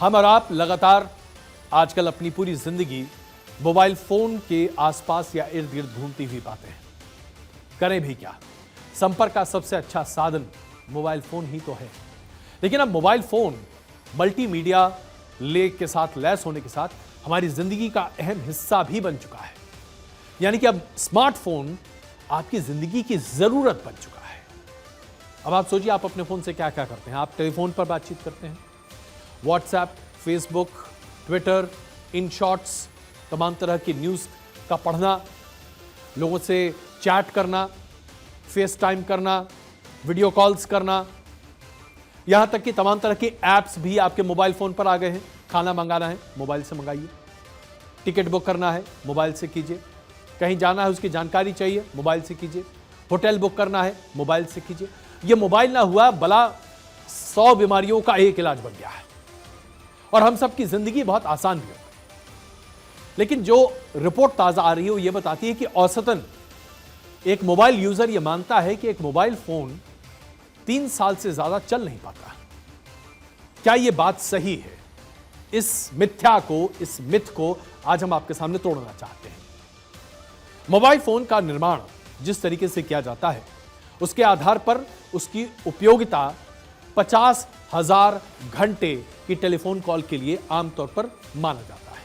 हम और आप लगातार आजकल अपनी पूरी जिंदगी मोबाइल फोन के आसपास या इर्द गिर्द घूमती हुई पाते हैं। करें भी क्या, संपर्क का सबसे अच्छा साधन मोबाइल फोन ही तो है। लेकिन अब मोबाइल फोन मल्टीमीडिया लेग के साथ लैस होने के साथ हमारी जिंदगी का अहम हिस्सा भी बन चुका है। यानी कि अब स्मार्टफोन आपकी जिंदगी की जरूरत बन चुका है। अब आप सोचिए, आप अपने फोन से क्या क्या करते हैं। आप टेलीफोन पर बातचीत करते हैं, WhatsApp, Facebook, Twitter, in shorts, तमाम तरह की न्यूज़ का पढ़ना, लोगों से चैट करना, फेस टाइम करना, वीडियो कॉल्स करना, यहां तक कि तमाम तरह के ऐप्स भी आपके मोबाइल फोन पर आ गए हैं। खाना मंगाना है, मोबाइल से मंगाइए। टिकट बुक करना है, मोबाइल से कीजिए। कहीं जाना है, उसकी जानकारी चाहिए, मोबाइल से कीजिए। होटल बुक करना है, मोबाइल से कीजिए। यह मोबाइल ना हुआ भला 100 बीमारियों का एक इलाज बन गया है और हम सबकी जिंदगी बहुत आसान भी हो गई। लेकिन जो रिपोर्ट ताजा आ रही है वो ये बताती है कि औसतन एक मोबाइल यूजर ये मानता है कि एक मोबाइल फोन 3 साल से ज्यादा चल नहीं पाता। क्या यह बात सही है? इस मिथ्या को, इस मिथ को आज हम आपके सामने तोड़ना चाहते हैं। मोबाइल फोन का निर्माण जिस तरीके से किया जाता है उसके आधार पर उसकी उपयोगिता 50,000 घंटे की टेलीफोन कॉल के लिए आमतौर पर माना जाता है।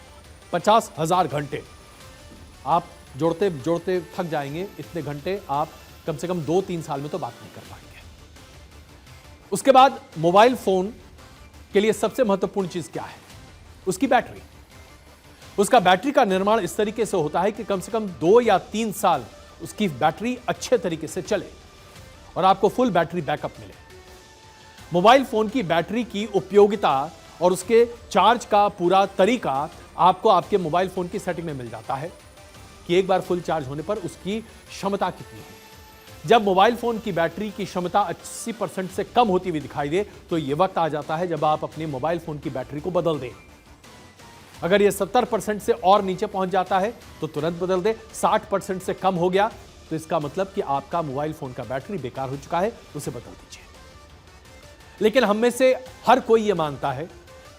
50,000 घंटे आप जोड़ते जोड़ते थक जाएंगे। इतने घंटे आप कम से कम 2-3 साल में तो बात नहीं कर पाएंगे। उसके बाद मोबाइल फोन के लिए सबसे महत्वपूर्ण चीज क्या है? उसकी बैटरी। उसका बैटरी का निर्माण इस तरीके से होता है कि कम से कम 2 या 3 साल उसकी बैटरी अच्छे तरीके से चले और आपको फुल बैटरी बैकअप मिले। मोबाइल फोन की बैटरी की उपयोगिता और उसके चार्ज का पूरा तरीका आपको आपके मोबाइल फोन की सेटिंग में मिल जाता है कि एक बार फुल चार्ज होने पर उसकी क्षमता कितनी है। जब मोबाइल फोन की बैटरी की क्षमता 80% से कम होती हुई दिखाई दे तो यह वक्त आ जाता है जब आप अपने मोबाइल फोन की बैटरी को बदल दें। अगर यह 70% से और नीचे पहुंच जाता है तो तुरंत बदल दें। 60% से कम हो गया तो इसका मतलब कि आपका मोबाइल फोन का बैटरी बेकार हो चुका है, उसे बदल दीजिए। लेकिन हम में से हर कोई यह मानता है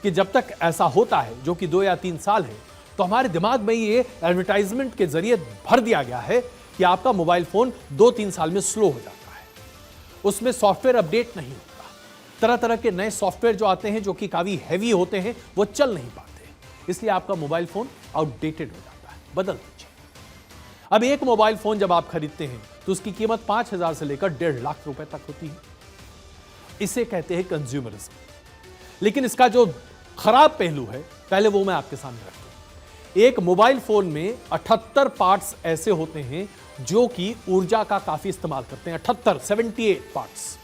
कि जब तक ऐसा होता है, जो कि 2 या 3 साल है, तो हमारे दिमाग में ये एडवर्टाइजमेंट के जरिए भर दिया गया है कि आपका मोबाइल फोन 2-3 साल में स्लो हो जाता है, उसमें सॉफ्टवेयर अपडेट नहीं होता, तरह तरह के नए सॉफ्टवेयर जो आते हैं जो कि काफी हैवी होते हैं वो चल नहीं पाते, इसलिए आपका मोबाइल फोन आउटडेटेड हो जाता है, बदल दीजिए। अब एक मोबाइल फोन जब आप खरीदते हैं तो उसकी कीमत 5,000 से लेकर 1.5 लाख रुपए तक होती है। इसे कहते हैं कंज्यूमरिज्म। लेकिन इसका जो खराब पहलू है पहले वो मैं आपके सामने रखता हूं। एक मोबाइल फोन में 78 पार्ट्स ऐसे होते हैं जो कि ऊर्जा का काफी इस्तेमाल करते हैं। 78 पार्ट्स।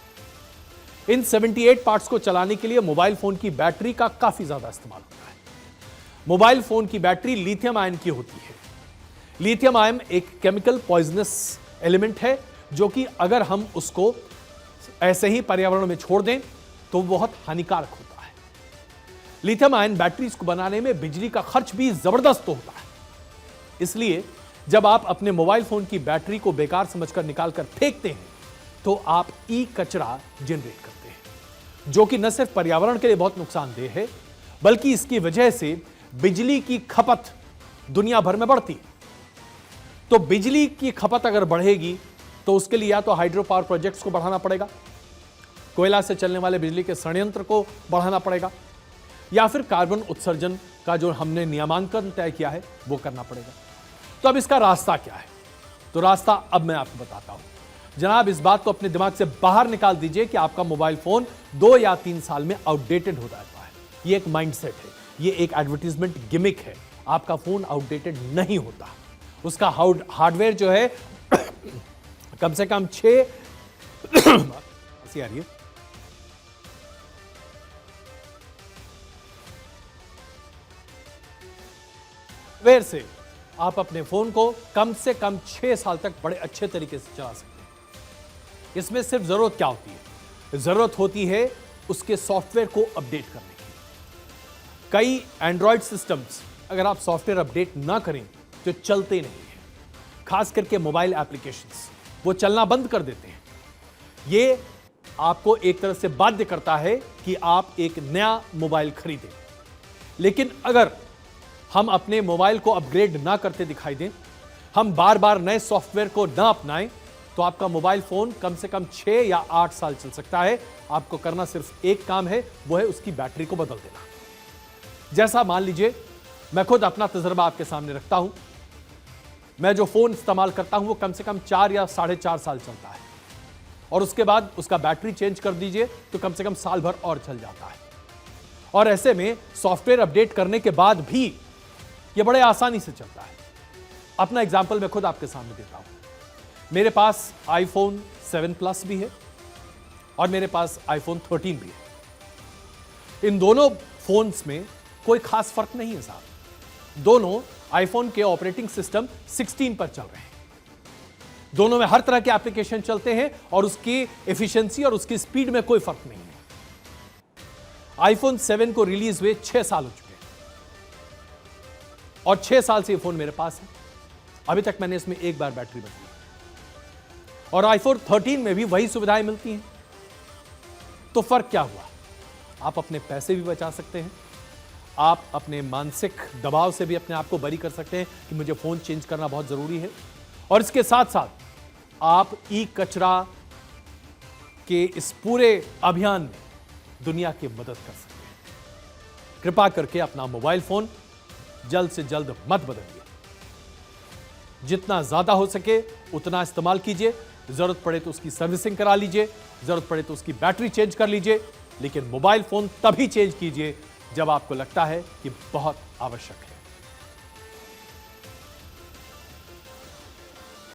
इन 78 पार्ट्स को चलाने के लिए मोबाइल फोन की बैटरी का काफी ज्यादा इस्तेमाल होता है। मोबाइल फोन की बैटरी लिथियम आयन की होती है। लिथियम आयन एक केमिकल पॉइजनस एलिमेंट है जो कि अगर हम उसको ऐसे ही पर्यावरण में छोड़ दें तो बहुत हानिकारक होता है। लिथियम आयन बैटरीज को बनाने में बिजली का खर्च भी जबरदस्त होता है। इसलिए जब आप अपने मोबाइल फोन की बैटरी को बेकार समझकर निकालकर फेंकते हैं तो आप ई कचरा जनरेट करते हैं, जो कि न सिर्फ पर्यावरण के लिए बहुत नुकसानदेह है बल्कि इसकी वजह से बिजली की खपत दुनिया भर में बढ़ती है। तो बिजली की खपत अगर बढ़ेगी तो उसके लिए या तो हाइड्रो पावर प्रोजेक्ट्स को बढ़ाना पड़ेगा, कोयला से चलने वाले बिजली के संयंत्र को बढ़ाना पड़ेगा, या फिर कार्बन उत्सर्जन का जो हमने नियमांकन तय किया है वो करना पड़ेगा। तो अब इसका रास्ता क्या है? तो रास्ता अब मैं आपको बताता हूं। जनाब, इस बात को अपने दिमाग से बाहर निकाल दीजिए कि आपका मोबाइल फोन 2 या 3 साल में आउटडेटेड हो जाता है। ये एक माइंडसेट है, ये एक एडवर्टीजमेंट गिमिक है। आपका फोन आउटडेटेड नहीं होता। उसका हार्डवेयर जो है कम से कम 6 आ रही है वेयर से आप अपने फोन को कम से कम 6 साल तक बड़े अच्छे तरीके से चला सकते हैं। इसमें सिर्फ जरूरत क्या होती है? जरूरत होती है उसके सॉफ्टवेयर को अपडेट करने की। कई एंड्रॉयड सिस्टम्स अगर आप सॉफ्टवेयर अपडेट ना करें तो चलते नहीं है। खास करके मोबाइल एप्लीकेशंस वो चलना बंद कर देते हैं। ये आपको एक तरह से बाध्य करता है कि आप एक नया मोबाइल खरीदें। लेकिन अगर हम अपने मोबाइल को अपग्रेड ना करते दिखाई दें, हम बार बार नए सॉफ्टवेयर को ना अपनाएं, तो आपका मोबाइल फोन कम से कम 6 या 8 साल चल सकता है। आपको करना सिर्फ एक काम है, वो है उसकी बैटरी को बदल देना। जैसा मान लीजिए, मैं खुद अपना तजुर्बा आपके सामने रखता हूं। मैं जो फोन इस्तेमाल करता हूं वो कम से कम 4 या 4.5 साल चलता है, और उसके बाद उसका बैटरी चेंज कर दीजिए तो कम से कम साल भर और चल जाता है। और ऐसे में सॉफ्टवेयर अपडेट करने के बाद भी यह बड़े आसानी से चलता है। अपना एग्जाम्पल मैं खुद आपके सामने देता हूं। मेरे पास iPhone 7 Plus भी है और मेरे पास iPhone 13 भी है। इन दोनों फोन्स में कोई खास फर्क नहीं है साहब। दोनों आईफोन के ऑपरेटिंग सिस्टम 16 पर चल रहे हैं। दोनों में हर तरह के एप्लीकेशन चलते हैं और उसकी एफिशिएंसी और उसकी स्पीड में कोई फर्क नहीं है। iPhone 7 को रिलीज हुए 6 साल हो चुके हैं और 6 साल से ये फोन मेरे पास है। अभी तक मैंने इसमें एक बार बैटरी बदली, और iPhone 13 में भी वही सुविधाएं मिलती हैं। तो फर्क क्या हुआ? आप अपने पैसे भी बचा सकते हैं, आप अपने मानसिक दबाव से भी अपने आप को बरी कर सकते हैं कि मुझे फोन चेंज करना बहुत जरूरी है, और इसके साथ साथ आप ई कचरा के इस पूरे अभियान में दुनिया की मदद कर सकते हैं। कृपा करके अपना मोबाइल फोन जल्द से जल्द मत बदलिए। जितना ज्यादा हो सके उतना इस्तेमाल कीजिए। जरूरत पड़े तो उसकी सर्विसिंग करा लीजिए, जरूरत पड़े तो उसकी बैटरी चेंज कर लीजिए, लेकिन मोबाइल फोन तभी चेंज कीजिए जब आपको लगता है कि बहुत आवश्यक है।